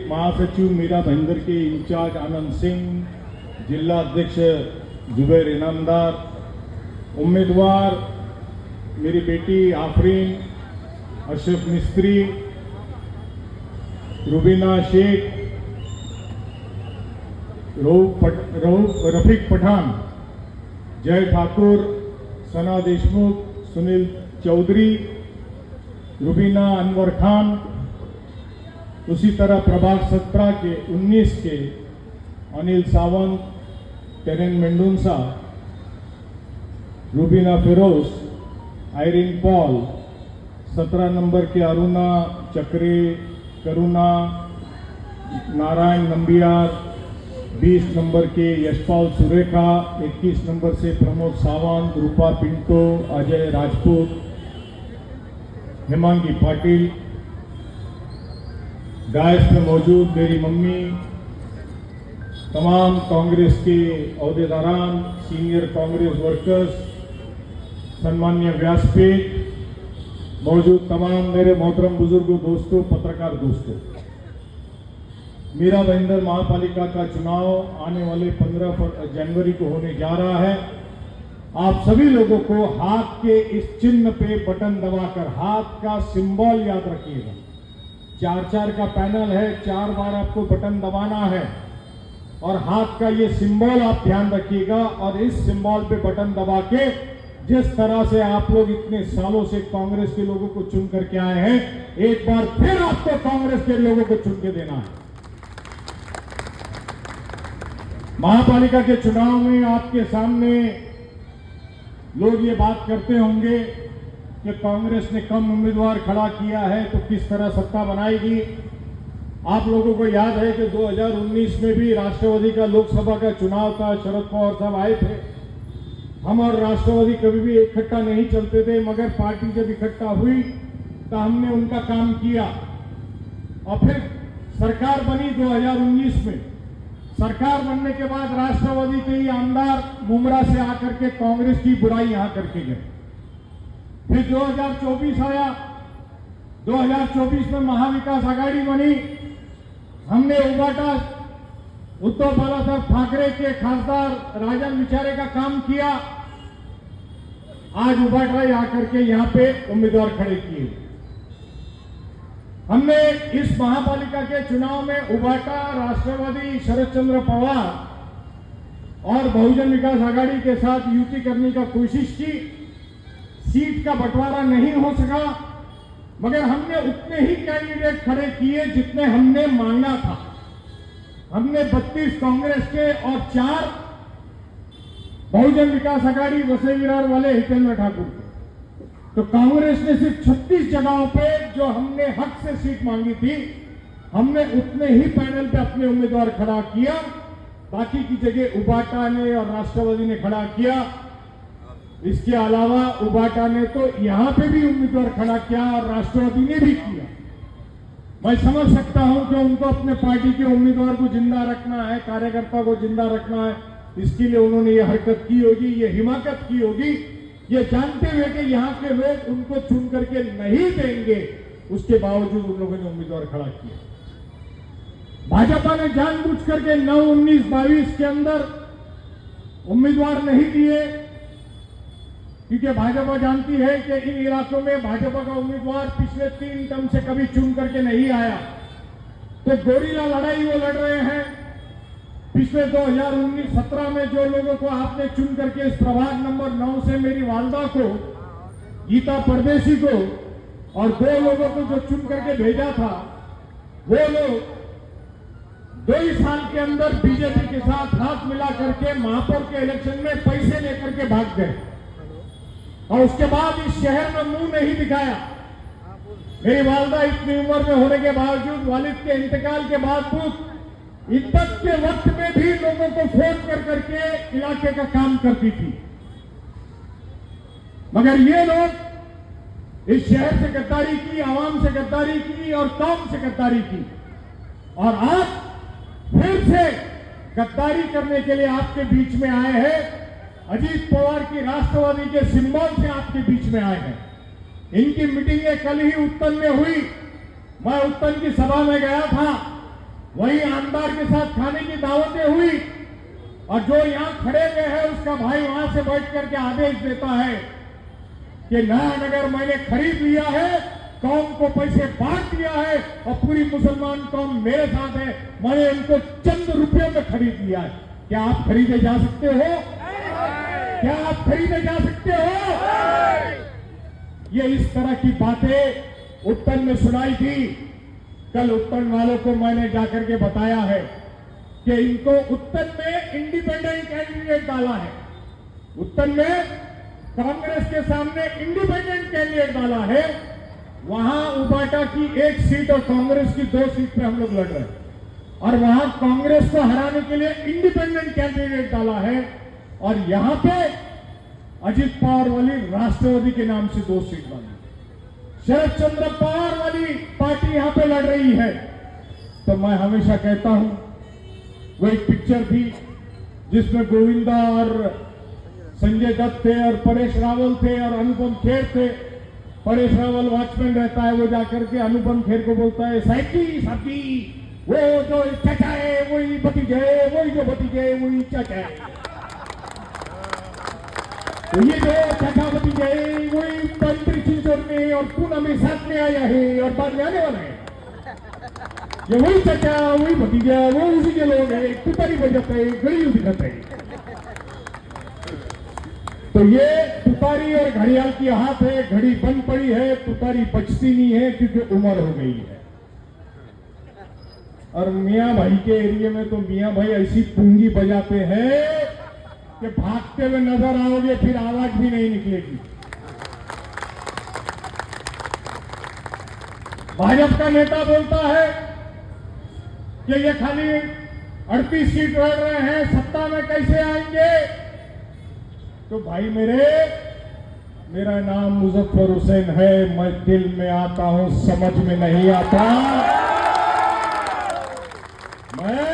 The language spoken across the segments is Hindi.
महासचिव मीरा भाईंदर के इंचार्ज आनंद सिंह, जिला अध्यक्ष जुबैर इनामदार, उम्मीदवार मेरी बेटी आफरीन, अशरफ मिस्त्री, रुबीना शेख, रफीक पठान, जय ठाकुर, सना देशमुख, सुनील चौधरी, रुबीना अनवर खान, उसी तरह प्रभाग 17 के 19 के अनिल सावंत, टेरेन मेंडोंसा, रुबीना फिरोज, आयरिन पॉल, 17 नंबर के अरुणा चक्रे, करुणा, नारायण नंबियार, 20 नंबर के यशपाल सुरेखा, 21 नंबर से प्रमोद सावंत, रूपा पिंटो, अजय राजपूत, हेमांगी पाटिल, डायस में मौजूद मेरी मम्मी, तमाम कांग्रेस के अहदेदारान, सीनियर कांग्रेस वर्कर्स, सम्मान्य व्यासपीठ, मौजूद तमाम मेरे मोहतरम बुजुर्गों, दोस्तों, पत्रकार दोस्तों, मीरा भाईंदर महापालिका का चुनाव आने वाले 15 जनवरी को होने जा रहा है। आप सभी लोगों को हाथ के इस चिन्ह पे बटन दबाकर हाथ का सिंबल याद रखिएगा। 4-4 का पैनल है, 4 बार आपको बटन दबाना है और हाथ का ये सिंबल आप ध्यान रखिएगा। और इस सिंबल पे बटन दबा के जिस तरह से आप लोग इतने सालों से कांग्रेस के लोगों को चुन करके आए हैं, एक बार फिर आपको कांग्रेस के लोगों को चुन के देना है। महापालिका के चुनाव में आपके सामने लोग ये बात करते होंगे कि कांग्रेस ने कम उम्मीदवार खड़ा किया है तो किस तरह सत्ता बनाएगी। आप लोगों को याद है कि 2019 में भी राष्ट्रवादी का लोकसभा का चुनाव था, शरद पवार साहब आए थे। हम और राष्ट्रवादी कभी भी इकट्ठा नहीं चलते थे, मगर पार्टी जब इकट्ठा हुई तो हमने उनका काम किया और फिर सरकार बनी 2019 में। सरकार बनने के बाद राष्ट्रवादी के ही आमदार मुमरा से आकर के कांग्रेस की बुराई यहां करके गए। फिर 2024 आया, 2024 में महाविकास आघाड़ी बनी। हमने उबाटा उद्धव बालासाहेब ठाकरे के खासदार राजन विचारे का काम किया। आज उबाटा आकर के यहां पे उम्मीदवार खड़े किए। हमने इस महापालिका के चुनाव में उबाटा, राष्ट्रवादी, शरद चंद्र पवार और बहुजन विकास आघाड़ी के साथ युति करने का कोशिश की। सीट का बंटवारा नहीं हो सका, मगर हमने उतने ही कैंडिडेट खड़े किए जितने हमने मांगा था। हमने 32 कांग्रेस के और 4 बहुजन विकास आघाड़ी वसई विरार वाले हितेंद्र ठाकुर के। तो कांग्रेस ने सिर्फ 36 जगहों पे जो हमने हक से सीट मांगी थी, हमने उतने ही पैनल पे अपने उम्मीदवार खड़ा किया। बाकी की जगह उबाटा ने और राष्ट्रवादी ने खड़ा किया। इसके अलावा उबाटा ने तो यहां पे भी उम्मीदवार खड़ा किया और राष्ट्रवादी ने भी किया। मैं समझ सकता हूं कि उनको अपने पार्टी के उम्मीदवार को जिंदा रखना है, कार्यकर्ता को जिंदा रखना है, इसके लिए उन्होंने ये हरकत की होगी, ये हिमाकत की होगी, ये जानते हुए कि यहाँ के लोग उनको चुन करके नहीं देंगे, उसके बावजूद उन लोगों ने उम्मीदवार खड़ा किया। भाजपा ने जानबूझ करके 9, 19, 22 के अंदर उम्मीदवार नहीं दिए, क्योंकि भाजपा जानती है कि इन इलाकों में भाजपा का उम्मीदवार पिछले 3 टर्म से कभी चुन करके नहीं आया। तो गोरिल्ला लड़ाई वो लड़ रहे हैं। पिछले 2019-17 में जो लोगों को आपने चुन करके इस प्रभाग नंबर 9 से मेरी वालदा को, गीता परदेसी को और 2 लोगों को जो चुन करके भेजा था, वो लोग 2 ही साल के अंदर बीजेपी के साथ हाथ मिला करके महापौर के इलेक्शन में पैसे लेकर के भाग गए और उसके बाद इस शहर में मुंह नहीं दिखाया। मेरी वालदा इतनी उम्र में होने के बावजूद, वालिद के इंतकाल के बावजूद, इद्दत के वक्त में भी लोगों को फोन कर करके इलाके का काम करती थी। मगर ये लोग इस शहर से गद्दारी की, आवाम से गद्दारी की और कौम से गद्दारी की, और आज फिर से गद्दारी करने के लिए आपके बीच में आए हैं। अजीत पवार की राष्ट्रवादी के सिंबल से आपके बीच में आए हैं। इनकी मीटिंगें कल ही उत्तन में हुई। मैं उत्तन की सभा में गया था। वही आमदार के साथ खाने की दावतें हुई और जो यहां खड़े हुए हैं उसका भाई वहां से बैठ करके आदेश देता है कि नया नगर मैंने खरीद लिया है, कौम को पैसे बांट दिया है और पूरी मुसलमान कौम मेरे साथ है, मैंने इनको चंद रुपयों में खरीद लिया है। क्या आप खरीदे जा सकते हो? क्या आप खरीदे जा सकते हो? ये इस तरह की बातें उत्तर में सुनाई थी। कल उत्तर वालों को मैंने जाकर के बताया है कि इनको उत्तर में इंडिपेंडेंट कैंडिडेट डाला है। उत्तर में कांग्रेस के सामने इंडिपेंडेंट कैंडिडेट डाला है। वहां उबाटा की 1 सीट और कांग्रेस की 2 सीट पे हम लोग लड़ रहे हैं और वहां कांग्रेस को हराने के लिए इंडिपेंडेंट कैंडिडेट डाला है और यहां पे अजित पवार वाली राष्ट्रवादी के नाम से 2 सीट बनी। शरद चंद्र पवार वाली पार्टी यहां पे लड़ रही है। तो मैं हमेशा कहता हूं, वो एक पिक्चर थी जिसमें गोविंदा और संजय दत्त थे और परेश रावल थे और अनुपम खेर थे। परेश रावल वॉचमैन रहता है, वो जाकर के अनुपम खेर को बोलता है, साथी साथी वो जो चाचा है वही भतीजा है, वही जो भतीजा है वही चाचा है। तो ये जो चाचा भतीजा है वही चिंचोर में और पूना में साथ में आया है और बाद में आने वाला है। ये वही चाचा वही भतीजा वो उसी के लोग है, तुतारी बजाते है, घड़ी दिखाते है। तो ये तुतारी और घड़ियाल की हाथ है, घड़ी बंद पड़ी है, तुतारी बचती नहीं है क्योंकि उम्र हो गई है। और मियां भाई के एरिया में तो मियां भाई ऐसी पूंगी बजाते हैं कि भागते हुए नजर आओगे फिर आवाज भी नहीं निकलेगी। भाजपा का नेता बोलता है कि ये खाली 38 सीट लड़ रहे हैं, सत्ता में कैसे आएंगे? तो भाई मेरा नाम मुजफ्फर हुसैन है, मैं दिल में आता हूं, समझ में नहीं आता। मैं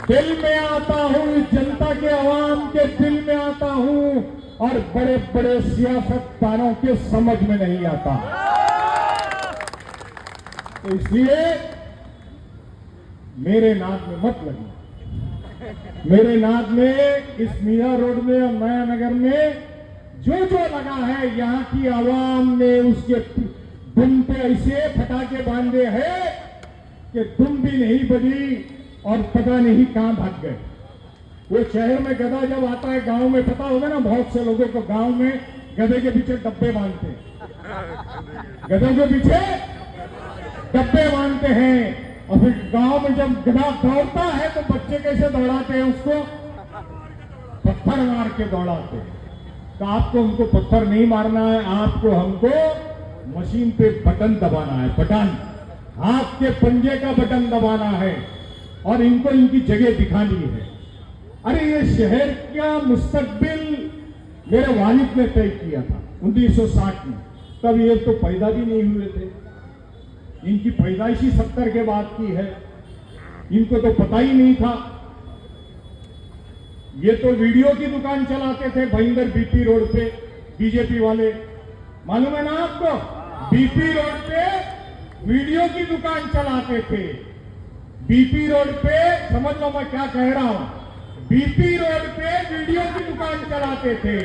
दिल में आता हूं, इस जनता के आवाम के दिल में आता हूं और बड़े बड़े सियासतदानों के समझ में नहीं आता। तो इसलिए मेरे नाक में मत लगी। मेरे नाक में इस मीरा रोड में और नया नगर में जो लगा है, यहाँ की आवाम ने उसके दुम पे ऐसे फटाके बांधे हैं कि दुम भी नहीं बजी और पता नहीं कहां भाग गए। वो शहर में गधा जब आता है, गांव में पता होगा ना, बहुत से लोगों को गांव में गधे के पीछे डब्बे बांधते हैं, गधों के पीछे डब्बे बांधते हैं। और फिर गांव में जब गधा दौड़ता है तो बच्चे कैसे दौड़ाते हैं उसको? पत्थर मार के दौड़ाते हैं। तो आपको उनको पत्थर नहीं मारना है, आपको हमको मशीन पे बटन दबाना है, बटन, हाथ के पंजे का बटन दबाना है और इनको इनकी जगह दिखानी है। अरे ये शहर का मुस्तकबिल मेरे वालिद ने तय किया था 1960 में, तब ये तो पैदा भी नहीं हुए थे। इनकी पैदाइश ही 70 के बाद की है, इनको तो पता ही नहीं था। ये तो वीडियो की दुकान चलाते थे भयंकर बीपी रोड पे, बीजेपी वाले, मालूम है ना आपको? बीपी रोड पे वीडियो की दुकान चलाते थे। बीपी रोड पे, समझ लो मैं क्या कह रहा हूं, बीपी रोड पे वीडियो की दुकान चलाते थे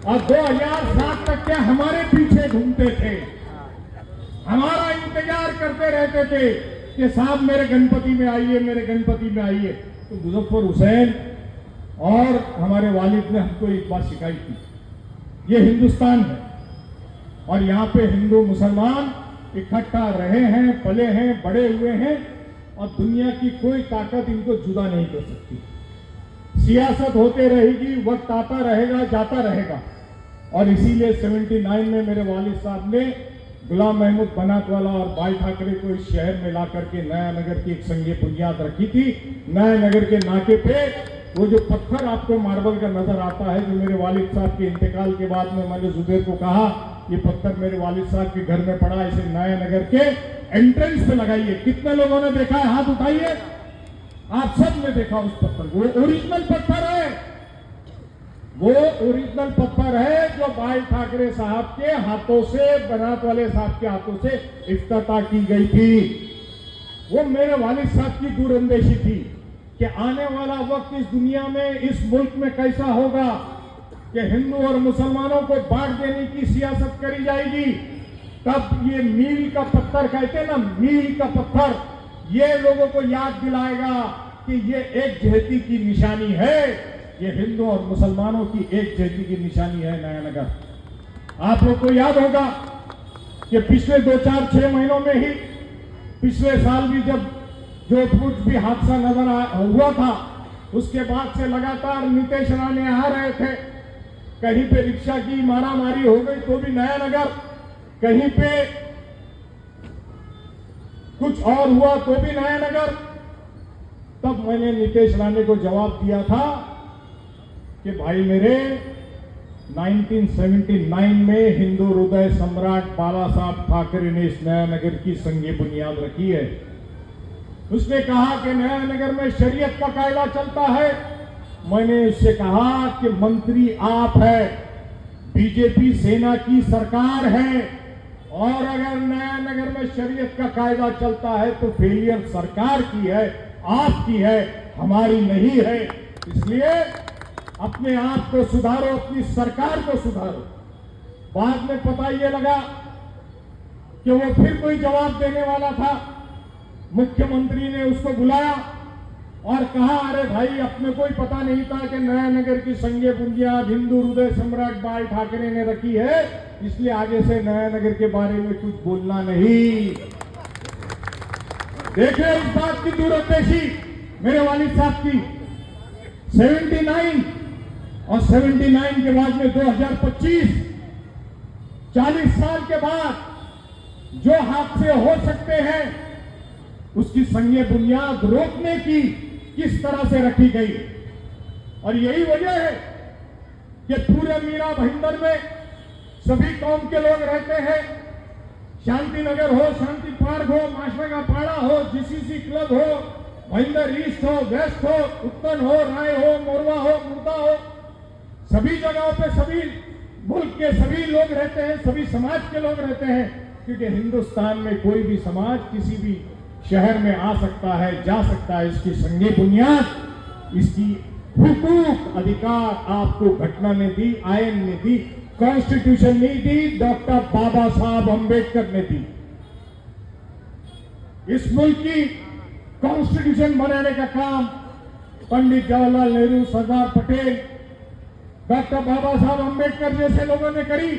और 2007 तक के हमारे पीछे घूमते थे, हमारा इंतजार करते रहते थे कि साहब मेरे गणपति में आइए, मेरे गणपति में आइए। तो मुजफ्फर हुसैन और हमारे वालिद ने हमको एक बात सिखाई थी, ये हिंदुस्तान है और यहाँ पे हिंदू मुसलमान इकट्ठा रहे हैं, पले हैं, बड़े हुए हैं और दुनिया की कोई ताकत इनको जुदा नहीं कर सकती। सियासत होते रहेगी, वक्त आता रहेगा, जाता रहेगा और इसीलिए 79 में मेरे वालिद साहब ने गुलाम महमूद बनातवाला और भाई ठाकरे को इस शहर में ला करके नया नगर की एक संघीय बुनियाद रखी थी। नया नगर के नाके पे वो जो पत्थर आपको मार्बल का नजर आता है, जो मेरे वालिद साहब के इंतकाल के बाद में मैंने जुबेर को कहा ये पत्थर मेरे वालिद साहब के घर में पड़ा, इसे नया नगर के एंट्रेंस पे लगाइए। कितने लोगों ने देखा है? हाथ उठाइए। आप सब ने देखा उस पत्थर, वो ओरिजिनल पत्थर है, वो ओरिजिनल पत्थर है जो भाई ठाकरे साहब के हाथों से, बनात वाले साहब के हाथों से इफ्तिताह की गई थी। वो मेरे वालिद साहब की दूरअंदेशी थी कि आने वाला वक्त इस दुनिया में, इस मुल्क में कैसा होगा कि हिंदू और मुसलमानों को बांट देने की सियासत करी जाएगी। तब ये मील का पत्थर कहते हैं ना, मील का पत्थर, ये लोगों को याद दिलाएगा कि ये एकजहती की निशानी है, ये हिंदू और मुसलमानों की एकजहती की निशानी है नया नगर। आप लोग को याद होगा कि पिछले 2-4-6 महीनों में ही, पिछले साल भी जब जोधपुर भी हादसा हुआ था, उसके बाद से लगातार नीतीश राणे आ रहे थे। कहीं पे रिक्शा की मारामारी हो गई तो भी नया नगर, कहीं पे कुछ और हुआ तो भी नया नगर। तब मैंने नीतीश राणे को जवाब दिया था कि भाई मेरे, 1979 में हिंदू हृदय सम्राट बाला साहब ठाकरे ने इस नया नगर की संगे बुनियाद रखी है। उसने कहा कि नया नगर में शरीयत का कायदा चलता है। मैंने उससे कहा कि मंत्री आप है, बीजेपी सेना की सरकार है, और अगर नया नगर में शरीयत का कायदा चलता है तो फेलियर सरकार की है, आपकी है, हमारी नहीं है। इसलिए अपने आप को सुधारो, अपनी सरकार को सुधारो। बाद में पता ये लगा कि वो फिर कोई जवाब देने वाला था। मुख्यमंत्री ने उसको बुलाया और कहा, अरे भाई, अपने को ही पता नहीं था कि नया नगर की संगे बुनियाद हिंदू हृदय सम्राट बाल ठाकरे ने रखी है, इसलिए आगे से नया नगर के बारे में कुछ बोलना नहीं। देखिए इस बात की दूरअंदेशी मेरे वालिद साहब की। 79 और 79 के बाद में 2025, 40 साल के बाद जो हादसे हो सकते हैं, उसकी संगे बुनियाद रोकने की किस तरह से रखी गई। और यही वजह है कि पूरे मीरा भाईंदर में सभी कौम के लोग रहते हैं। शांति नगर हो, शांति पार्क हो, माशरा का पाड़ा हो, जीसीसी क्लब हो, भाईंदर ईस्ट हो, वेस्ट हो, उत्तन हो, राय हो, मोरवा हो, मुर्दा हो, सभी जगहों पे सभी मुल्क के सभी लोग रहते हैं, सभी समाज के लोग रहते हैं। क्योंकि हिंदुस्तान में कोई भी समाज किसी भी शहर में आ सकता है, जा सकता है। इसकी संगे बुनियाद, इसकी हुकूक अधिकार आपको घटना ने दी, आयन ने दी, कॉन्स्टिट्यूशन ने दी, डॉक्टर बाबा साहब अंबेडकर ने दी। इस मुल्क की कॉन्स्टिट्यूशन बनाने का काम पंडित जवाहरलाल नेहरू, सरदार पटेल, डॉक्टर बाबा साहब अंबेडकर जैसे लोगों ने करी।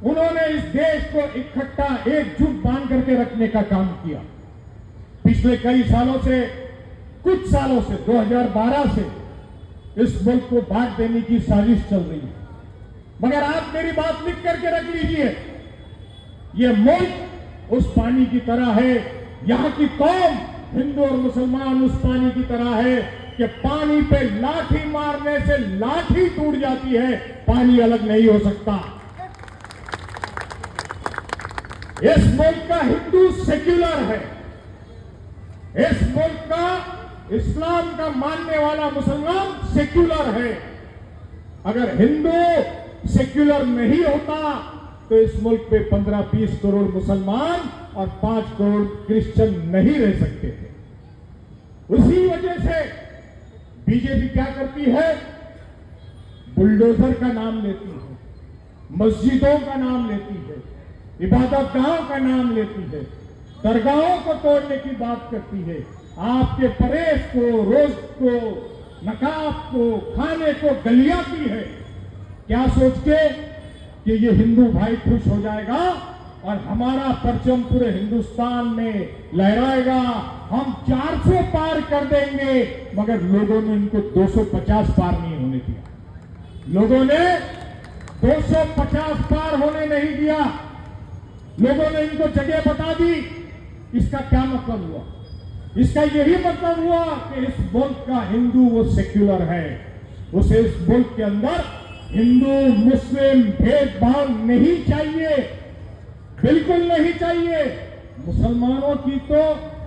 उन्होंने इस देश को इकट्ठा, एकजुट बांध करके रखने का काम किया। पिछले कई सालों से, कुछ सालों से, 2012 से इस मुल्क को बांट देने की साजिश चल रही है। मगर आप मेरी बात लिख करके रख लीजिए, ये मुल्क उस पानी की तरह है, यहां की कौम हिंदू और मुसलमान उस पानी की तरह है कि पानी पे लाठी मारने से लाठी टूट जाती है, पानी अलग नहीं हो सकता। इस मुल्क का हिंदू सेक्युलर है, इस मुल्क का इस्लाम का मानने वाला मुसलमान सेक्युलर है। अगर हिंदू सेक्युलर नहीं होता तो इस मुल्क पे 15-20 करोड़ मुसलमान और 5 करोड़ क्रिश्चियन नहीं रह सकते थे। उसी वजह से बीजेपी क्या करती है, बुलडोजर का नाम लेती है, मस्जिदों का नाम लेती है, इबादतगाहों का नाम लेती है, दरगाहों को तोड़ने की बात करती है, आपके परहेज को, रोज को, नकाब को, खाने को गलियाती है। क्या सोच के कि ये हिंदू भाई खुश हो जाएगा और हमारा परचम पूरे हिंदुस्तान में लहराएगा, हम 400 पार कर देंगे। मगर लोगों ने इनको 250 पार नहीं होने दिया, लोगों ने 250 पार होने नहीं दिया, लोगों ने इनको जगह बता दी। इसका क्या मतलब हुआ? इसका यही मतलब हुआ कि इस मुल्क का हिंदू वो सेक्युलर है, उसे इस मुल्क के अंदर हिंदू मुस्लिम भेदभाव नहीं चाहिए, बिल्कुल नहीं चाहिए। मुसलमानों की तो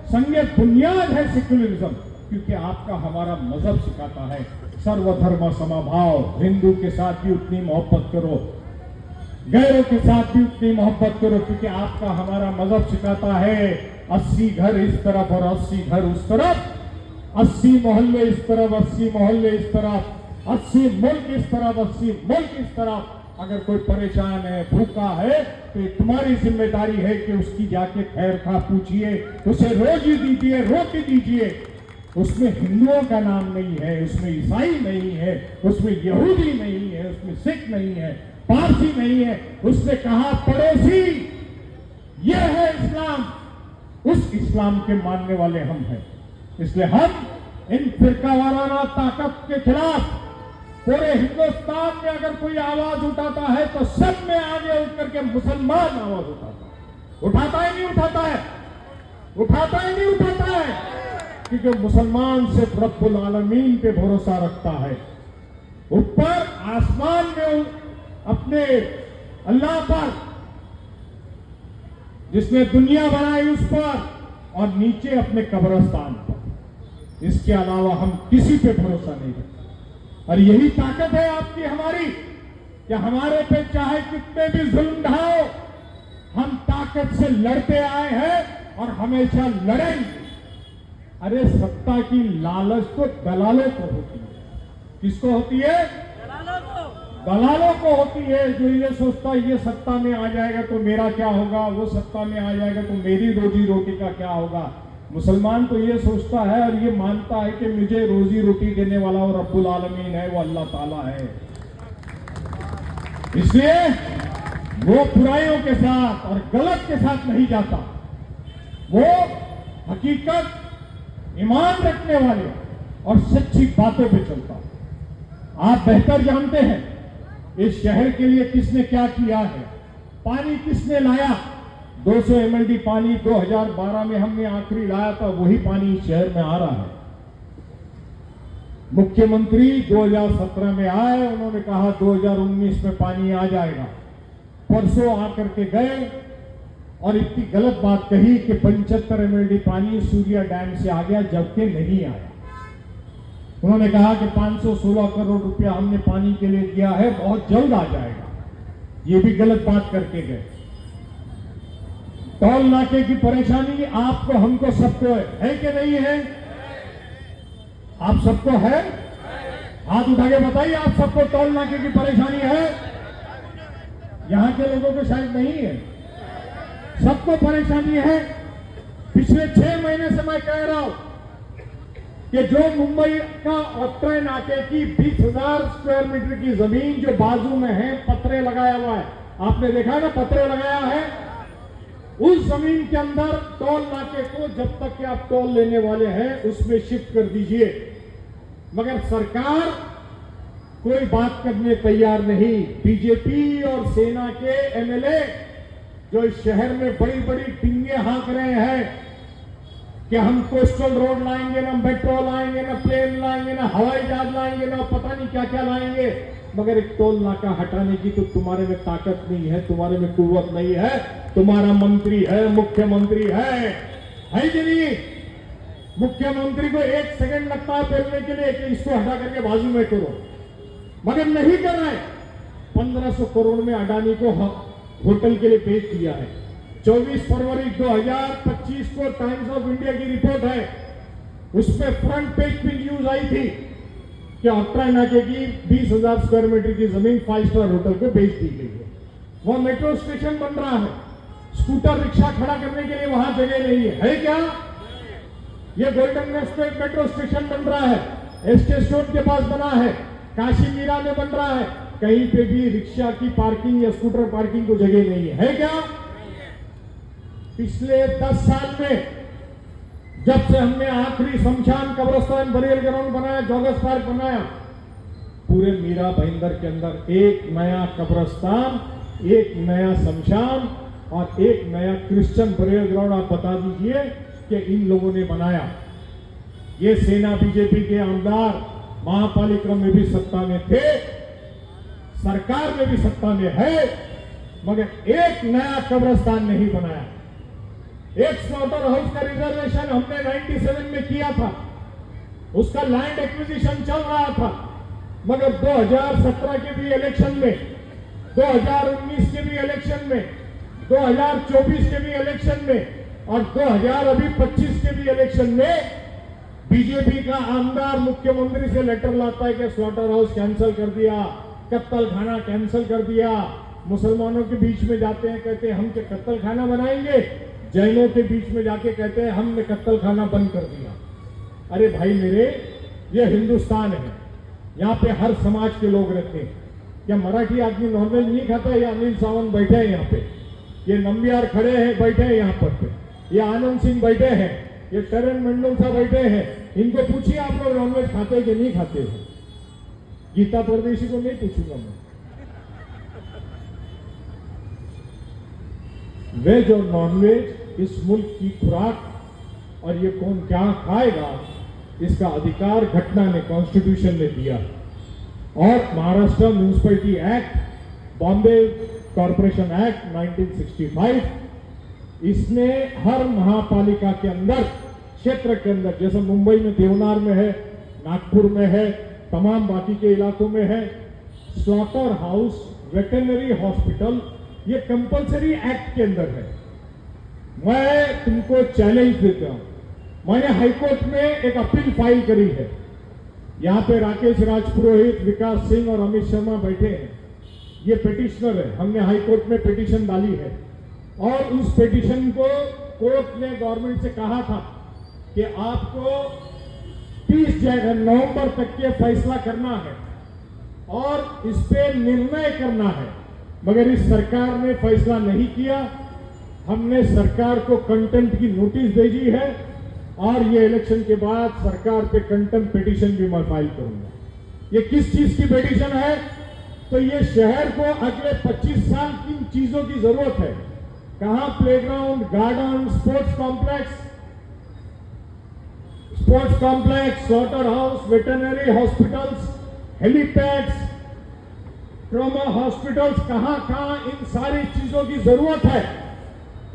संगे बुनियाद है सेक्युलरिज्म, क्योंकि आपका हमारा मजहब सिखाता है सर्वधर्म समभाव। हिंदू के साथ भी उतनी मोहब्बत करो, गैरों के साथ भी उतनी मोहब्बत करो, क्योंकि आपका हमारा मजहब सिखाता है 80 घर इस तरफ और 80 घर उस तरफ, 80 मोहल्ले इस तरफ, 80 मोहल्ले इस तरफ, 80 मुल्क इस तरफ, 80 मुल्क इस तरफ। अगर कोई परेशान है, भूखा है, तो ये तुम्हारी जिम्मेदारी है कि उसकी जाके खैर खा पूछिए, उसे रोजी दीजिए, रोटी दीजिए। उसमें हिंदुओं का नाम नहीं है, उसमें ईसाई नहीं है, उसमें यहूदी नहीं है, उसमें सिख नहीं है, पारसी नहीं है। उसने कहा पड़ोसी, यह है इस्लाम। उस इस्लाम के मानने वाले हम हैं। इसलिए हम इन फिरकावाराना ताकत के खिलाफ पूरे हिंदुस्तान में अगर कोई आवाज उठाता है तो सब में आगे उठ करके मुसलमान आवाज उठाता है। उठाता ही नहीं उठाता है, उठाता ही नहीं उठाता है, क्योंकि मुसलमान सिर्फ रब्बुल आलमीन पे भरोसा रखता है। ऊपर आसमान में अपने अल्लाह पर, जिसने दुनिया बनाई, उस पर, और नीचे अपने कब्रिस्तान पर। इसके अलावा हम किसी पे भरोसा नहीं रखते। और यही ताकत है आपकी, हमारी, कि हमारे पे चाहे कितने भी जुल्म ढाओ, हम ताकत से लड़ते आए हैं और हमेशा लड़ेंगे। अरे सत्ता की लालच तो दलालों को होती है। किसको होती है? दलालों को होती है, जो ये सोचता है ये सत्ता में आ जाएगा तो मेरा क्या होगा, वो सत्ता में आ जाएगा तो मेरी रोजी रोटी का क्या होगा। मुसलमान तो ये सोचता है और ये मानता है कि मुझे रोजी रोटी देने वाला वो रब्बुल आलमीन है, वो अल्लाह ताला है। इसलिए वो बुराइयों के साथ और गलत के साथ नहीं जाता, वो हकीकत, ईमान रखने वाले और सच्ची बातों पे चलता। आप बेहतर जानते हैं इस शहर के लिए किसने क्या किया है, पानी किसने लाया। 200 MLD पानी 2012 में हमने आखिरी लाया था, वही पानी इस शहर में आ रहा है। मुख्यमंत्री 2017 में आए, उन्होंने कहा 2019 में पानी आ जाएगा। परसों आकर के गए और इतनी गलत बात कही कि 75 MLD पानी सूर्या डैम से आ गया, जबकि नहीं आया। उन्होंने कहा कि 516 करोड़ रुपया हमने पानी के लिए दिया है, बहुत जल्द आ जाएगा। ये भी गलत बात करके गए। टोल नाके की परेशानी आपको, हमको, सबको है कि नहीं है? आप सबको है? हाथ उठा के बताइए, आप सबको टोल नाके की परेशानी है? यहां के लोगों को शायद नहीं है, सबको परेशानी है। पिछले 6 महीने से मैं कह रहा हूं कि जो मुंबई का अत्रे नाके की 20,000 स्क्वायर मीटर की जमीन जो बाजू में है, पत्रे लगाया हुआ है, आपने देखा ना, पत्रे लगाया है, उस जमीन के अंदर टोल नाके को जब तक कि आप टोल लेने वाले हैं उसमें शिफ्ट कर दीजिए। मगर सरकार कोई बात करने तैयार नहीं। बीजेपी और सेना के MLA जो इस शहर में बड़ी बड़ी डिंगे हाँक रहे हैं कि हम कोस्टल रोड लाएंगे, ना मेट्रो लाएंगे, ना प्लेन लाएंगे, ना हवाई जहाज लाएंगे, ना पता नहीं क्या क्या लाएंगे, मगर एक टोल नाका हटाने की तो तुम्हारे में ताकत नहीं है, तुम्हारे में कुव्वत नहीं है। तुम्हारा मंत्री है, मुख्यमंत्री है कि नहीं? मुख्यमंत्री को 1 सेकंड लगता है बोलने के लिए कि इसको हटा करके बाजू में करो, मगर नहीं कर रहे। 1500 करोड़ में अडानी को होटल के लिए भेज दिया है। 24 फरवरी 2025 को टाइम्स ऑफ इंडिया की रिपोर्ट है, उसमें फ्रंट पेज पे न्यूज आई थी कि अत्रा नाके की 20,000 स्क्वायर मीटर की जमीन 5 स्टार होटल को बेच दी गई है। वह मेट्रो स्टेशन बन रहा है, स्कूटर रिक्शा खड़ा करने के लिए वहां जगह नहीं है क्या? ये गोल्डन वेस्ट मेट्रो स्टेशन बन रहा है, एसके स्टोन के पास बना है, काशी मीरा में बन रहा है, कहीं पे भी रिक्शा की पार्किंग या स्कूटर पार्किंग को जगह नहीं है क्या? पिछले 10 साल में जब से हमने आखिरी शमशान, कब्रिस्तान, बरियल ग्राउंड बनाया, जॉगर्स पार्क बनाया, पूरे मीरा भाईंदर के अंदर एक नया कब्रिस्तान, एक नया शमशान और एक नया क्रिश्चियन बरियल ग्राउंड आप बता दीजिए कि इन लोगों ने बनाया। ये सेना, बीजेपी के आमदार महापालिका में भी सत्ता में थे, सरकार में भी सत्ता में है, मगर एक नया कब्रिस्तान नहीं बनाया। एक स्लॉटर हाउस का रिजर्वेशन हमने 97 में किया था, उसका लैंड एक्विजिशन चल रहा था, मगर 2017 के भी इलेक्शन में, 2019 के भी इलेक्शन में, 2024 के भी इलेक्शन में और 2025 के भी इलेक्शन में बीजेपी का आमदार मुख्यमंत्री से लेटर लाता है कि स्लॉटर हाउस कैंसिल कर दिया, कत्तल खाना कैंसिल कर दिया। मुसलमानों के बीच में जाते हैं, कहते हैं हम के कत्तल खाना बनाएंगे, जैनों के बीच में जाके कहते हैं हमने कत्तल खाना बंद कर दिया। अरे भाई मेरे, ये हिंदुस्तान है, यहाँ पे हर समाज के लोग रहते हैं। क्या मराठी आदमी नॉनवेज नहीं खाता है? ये अनिल सावंत बैठे हैं यहाँ पे, ये नंबियार खड़े हैं, बैठे हैं यहाँ पर, ये आनंद सिंह बैठे हैं, ये टरन मंडल साहब बैठे हैं। इनको पूछिए आप लोग नॉनवेज खाते हैं कि नहीं खाते हैं? गीता परदेशी को नहीं पूछूंगा मैं। वेज और नॉनवेज इस मुल्क की खुराक, और ये कौन क्या खाएगा इसका अधिकार घटना ने, कॉन्स्टिट्यूशन ने दिया। और Maharashtra municipality act, Bombay corporation act 1965, इसने हर महापालिका के अंदर, क्षेत्र के अंदर, जैसे मुंबई में देवनार में है, नागपुर में है, तमाम बाकी के इलाकों में है, स्लॉटर हाउस, वेटरनरी हॉस्पिटल, ये कंपलसरी एक्ट के अंदर है। मैं तुमको चैलेंज देता हूं, मैंने हाईकोर्ट में एक अपील फाइल करी है। यहां पे राकेश राजपुरोहित, विकास सिंह और अमित शर्मा बैठे हैं, ये पिटिशनर है। हमने हाईकोर्ट में पिटिशन डाली है और उस पिटिशन को कोर्ट ने गवर्नमेंट से कहा था कि आपको 30 नवंबर तक के फैसला करना है और इस पे निर्णय करना है, मगर इस सरकार ने फैसला नहीं किया। हमने सरकार को कंटेम्प्ट की नोटिस भेजी है और ये इलेक्शन के बाद सरकार पे कंटेम्प्ट पिटीशन भी मैं फाइल करूंगा। ये किस चीज की पिटीशन है? तो ये शहर को अगले 25 साल किन चीजों की जरूरत है, कहां playground, garden, sports complex, slaughter house, veterinary hospitals, helipads, trauma hospitals, कहां इन सारी चीजों की जरूरत है।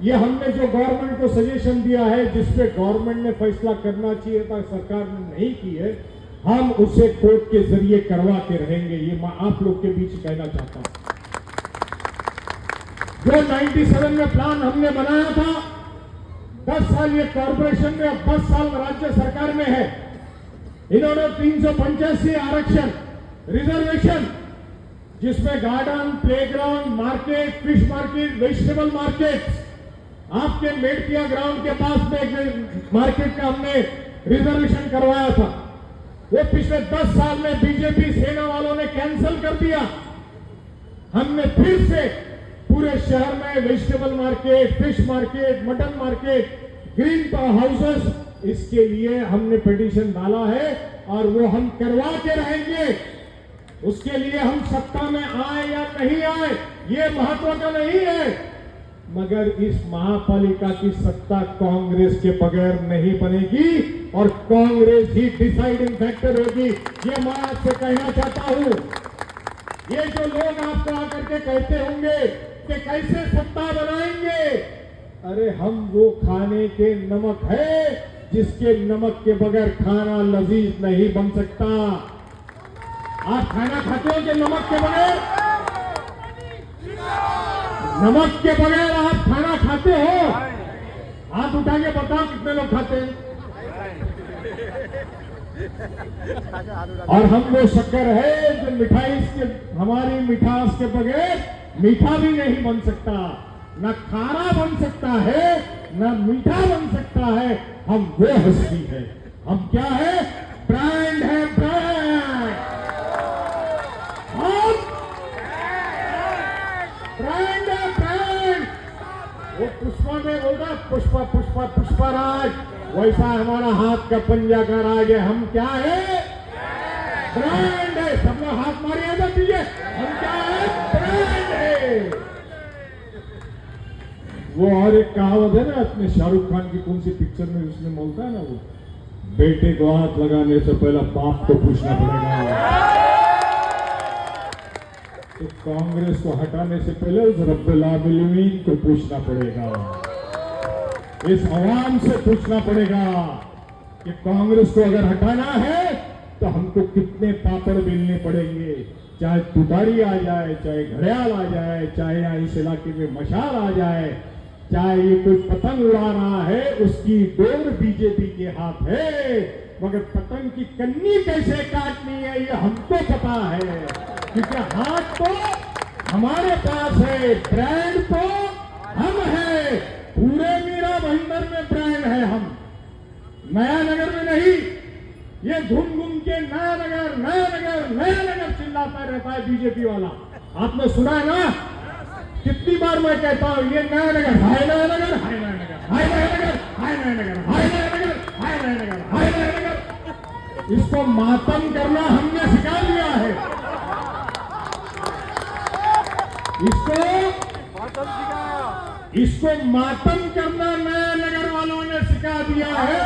ये हमने जो गवर्नमेंट को सजेशन दिया है, जिसपे गवर्नमेंट ने फैसला करना चाहिए था, सरकार ने नहीं की है, हम उसे कोर्ट के जरिए करवाते रहेंगे। ये मैं आप लोग के बीच कहना चाहता हूं। जो 97 में प्लान हमने बनाया था, 10 साल ये कॉर्पोरेशन में, अब 10 साल राज्य सरकार में है, इन्होंने 385 आरक्षण, रिजर्वेशन, जिसमें garden, playground, market, fish market, vegetable market, आपके मेडकिया ग्राउंड के पास में एक मार्केट का हमने रिजर्वेशन करवाया था। वो पिछले 10 साल में बीजेपी सेना वालों ने कैंसिल कर दिया। हमने फिर से पूरे शहर में vegetable market, fish market, mutton market, green houses, इसके लिए हमने पिटीशन डाला है और वो हम करवा के रहेंगे। उसके लिए हम सत्ता में आए या नहीं आए ये महत्व का नहीं है, मगर इस महापालिका की सत्ता कांग्रेस के बगैर नहीं बनेगी और कांग्रेस ही डिसाइडिंग फैक्टर होगी। ये मैं आपसे कहना चाहता हूं। ये जो लोग आपको आकर के कहते होंगे कि कैसे सत्ता बनाएंगे, अरे हम वो खाने के नमक है जिसके नमक के बगैर खाना लजीज नहीं बन सकता। आप खाना खाते हो कि नमक के बगैर? नमक के बगैर आप खाना खाते हो? हाथ उठा के बताओ कितने लोग खाते हैं। और हम वो शक्कर है जो मिठाई के, हमारी मिठास के बगैर मीठा भी नहीं बन सकता, न खारा बन सकता है, न मीठा बन सकता है। हम वो हस्ती है। हम क्या है? ब्रांड है, ब्रांड। हम ब्रांड है, ब्रांड। वो पुष्पा में बोल रहा, पुष्पा पुष्पा पुष्पाराज, वैसा हमारा हाथ का पंजा का राज है। हम क्या है? ब्रांड है। सब लोग हाथ मारे आजा दीजिए। हम क्या है? ब्रांड है। वो और एक कहावत है ना, अपने शाहरुख खान की कौन सी पिक्चर में उसने बोलता है ना, वो बेटे को हाथ लगाने से पहले बाप को पूछना पड़ेगा। तो कांग्रेस को हटाने से पहले उस रब्बुल आलमीन को पूछना पड़ेगा, इस आवाम से पूछना पड़ेगा कि कांग्रेस को अगर हटाना है तो हमको कितने पापड़ बेलने पड़ेंगे। चाहे तुतारी आ जाए, चाहे घड़ियाल आ जाए, चाहे यहाँ इस इलाके में मशाल आ जाए, चाहे ये कोई पतंग उड़ा रहा है उसकी डोर बीजेपी के हाथ है, मगर पतंग की कन्नी कैसे काटनी है ये हमको पता है, क्योंकि हाथ तो हमारे पास है, ब्रांड तो हम है, पूरे मीरा भाईंदर में ब्रांड है हम, नया नगर में नहीं। ये घूम घूम के नया नगर नया नगर नया नगर चिल्लाता रहता है बीजेपी वाला। आपने सुना है ना, कितनी बार मैं कहता हूं ये नया नगर, हाय नया नगर, हाय नया नगर, हाय नया नगर, हाय नया नगर, हाय नया नगर, हाय नया नगर, हाय नया नगर। इसको मातम करना हमने सिखा दिया है, इसको मातम करना नया नगर वालों ने सिखा दिया है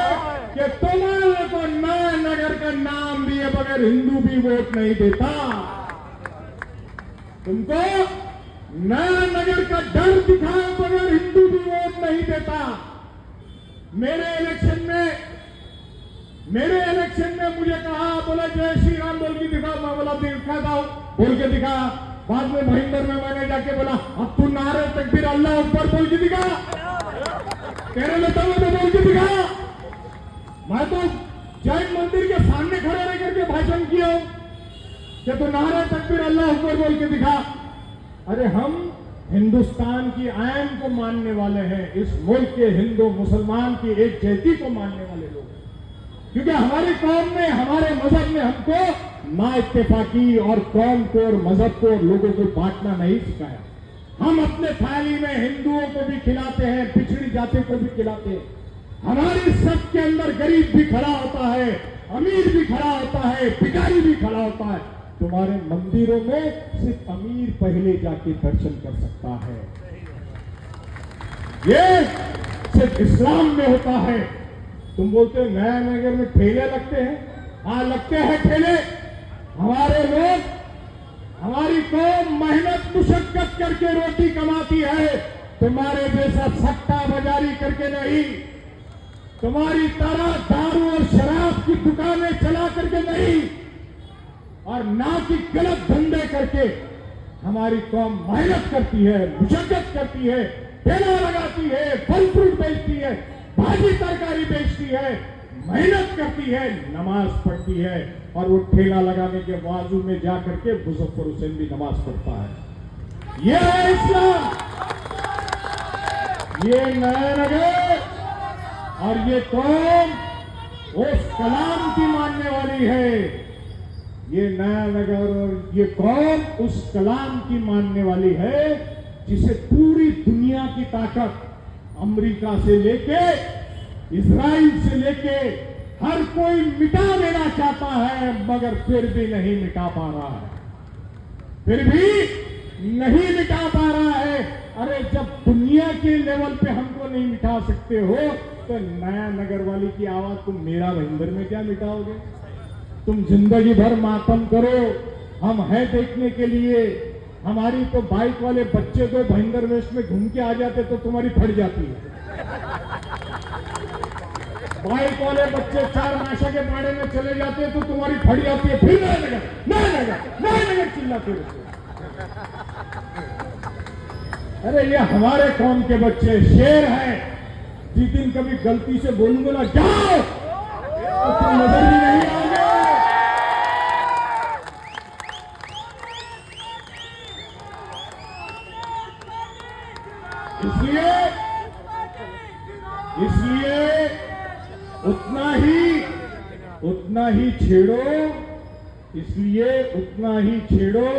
कि तुम्हारे को नया नगर का नाम दिए बगैर हिंदू भी वोट नहीं देता, तुमको नया नगर का डर दिखाए बगैर हिंदू भी वोट नहीं देता। मेरे इलेक्शन में मुझे कहा, बोला जय श्री राम बोल के दिखा, मैं बोला दिखाता हूं, बोल के दिखा। बाद में महेंद्र में मैंने जाके बोला अब तू नारे तकबीर अल्लाह ऊपर बोल के दिखा, तेरे लेता हुआ तो बोल के दिखा। मैं तो जैन मंदिर के सामने खड़े रह करके भाषण किया हूं कि तू नारे तकबीर अल्लाह ऊपर बोल के दिखा। अरे हम हिंदुस्तान की आयन को मानने वाले हैं, इस मुल्क के हिंदू मुसलमान की एक जैती को मानने वाले लोग, क्योंकि हमारी कौम ने, हमारे मजहब ने हमको ना इत्तेफाकी और कौम को और मजहब को और लोगों को बांटना नहीं सिखाया। हम अपने थाली में हिंदुओं को भी खिलाते हैं, पिछड़ी जाति को भी खिलाते हैं, हमारी सब के अंदर गरीब भी खड़ा होता है, अमीर भी खड़ा होता है, भिखारी भी खड़ा होता है। तुम्हारे मंदिरों में सिर्फ अमीर पहले जाके दर्शन कर सकता है, ये सिर्फ इस्लाम में होता है। तुम बोलते हो नया नगर में ठेले लगते हैं, हाँ लगते हैं ठेले। हमारे लोग, हमारी कौम मेहनत मुशक्कत करके रोटी कमाती है, तुम्हारे जैसा सट्टा बाजारी करके नहीं, तुम्हारी तरह दारू और शराब की दुकानें चला करके नहीं, और ना कि गलत धंधे करके। हमारी कौम मेहनत करती है, मुशक्कत करती है, ठेला लगाती है, फल फ्रूट बेचती है, भाजी तरकारी बेचती है, मेहनत करती है, नमाज पढ़ती है, और वो ठेला लगाने के बाजू में जाकर के मुजफ्फर हुसैन भी नमाज पढ़ता है। ये है इस्लाम, ये नया नगर और ये कौम उस कलाम की मानने वाली है। ये नया नगर और ये कौम उस कलाम की मानने वाली है जिसे पूरी दुनिया की ताकत, अमेरिका से लेके इजराइल से लेके हर कोई मिटा देना चाहता है, मगर फिर भी नहीं मिटा पा रहा है, फिर भी नहीं मिटा पा रहा है। अरे जब दुनिया के लेवल पे हमको नहीं मिटा सकते हो तो नया नगर वाली की आवाज तुम मेरा भाईंदर में क्या मिटाओगे? तुम जिंदगी भर मातम करो, हम है देखने के लिए। हमारी तो बाइक वाले बच्चे तो भाईंदर वेश में घूम के आ जाते तो तुम्हारी फट जाती है। बाइक वाले बच्चे चार माशा के बाड़े में चले जाते हैं तो तुम्हारी फट जाती है, फिर नया नगर चिल्लाते रहते। अरे ये हमारे कौम के बच्चे शेर हैं, जिस दिन कभी गलती से बोलूंगा ना जाओ तो तुम नजर भी नहीं आओगे। इसलिए उतना ही छेड़ो, इसलिए उतना ही छेड़ो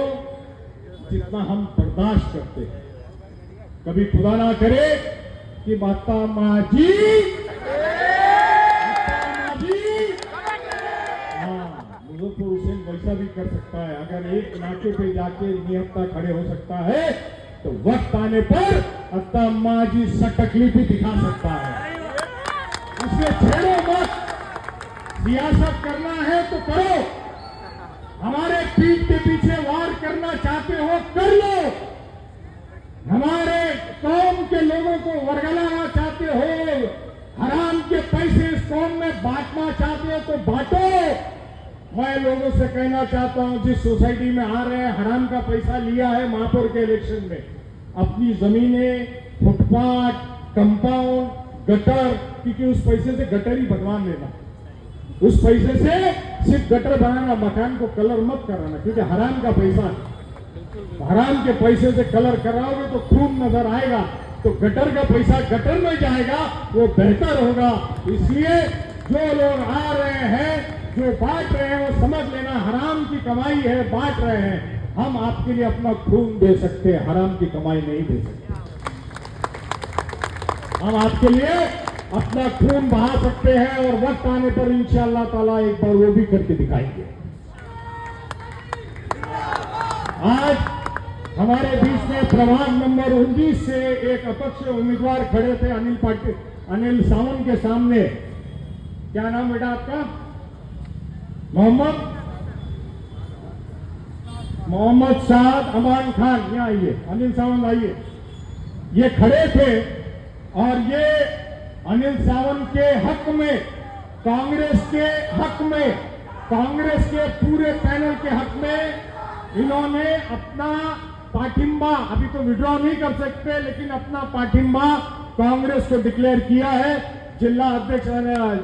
जितना हम बर्दाश्त करते हैं। कभी खुदा ना करे कि माता माँ जी, हाँ मुजफ्फर हुसैन वैसा भी कर सकता है। अगर एक नाके पे जाके निहत्ता खड़े हो सकता है तो वक्त आने पर अत्ता माँ जी सटकली भी दिखा सकता है। इसलिए छेड़ो मत, सियासत करना है तो करो, हमारे पीठ के पीछे वार करना चाहते हो कर लो, हमारे कौम के लोगों को वर्गलाना चाहते हो, हराम के पैसे इस कौम में बांटना चाहते हो तो बांटो। मैं लोगों से कहना चाहता हूं जिस सोसाइटी में आ रहे हैं, हराम का पैसा लिया है महापौर के इलेक्शन में, अपनी जमीनें फुटपाथ, कंपाउंड, गटर, क्योंकि उस पैसे से गटर ही बनवा लेना, उस पैसे से सिर्फ गटर बनाना, मकान को कलर मत कराना, क्योंकि हराम का पैसा है। हराम के पैसे से कलर कराओगे तो खून नजर आएगा, तो गटर का पैसा गटर में जाएगा, वो बेहतर होगा। इसलिए जो लोग आ रहे हैं, जो बांट रहे हैं, वो समझ लेना हराम की कमाई है, बांट रहे हैं। हम आपके लिए अपना खून दे सकते हैं, हराम की कमाई नहीं दे सकते। हम आपके लिए अपना खून बहा सकते हैं और वक्त आने पर इंशाअल्लाह ताला एक बार वो भी करके दिखाएंगे। आज हमारे बीच में प्रभाग नंबर 19 से एक अपक्ष उम्मीदवार खड़े थे, अनिल सावंत के सामने। क्या नाम बेटा आपका? मोहम्मद साद अमान खान, यहाँ आइए। अनिल सावंत आइए। ये खड़े थे और ये अनिल सावंत के हक में, कांग्रेस के हक में, कांग्रेस के पूरे पैनल के हक में इन्होंने अपना पाठिंबा, अभी तो विड्रॉ नहीं कर सकते, लेकिन अपना पाठिंबा कांग्रेस को डिक्लेयर किया है। जिला अध्यक्ष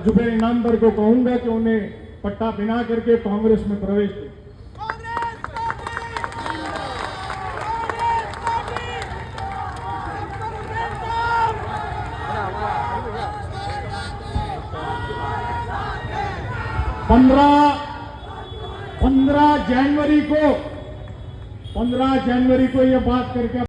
जुबेर इनामदार को कहूंगा कि उन्हें पट्टा बिना करके कांग्रेस में प्रवेश दें। 15 जनवरी को ये बात करके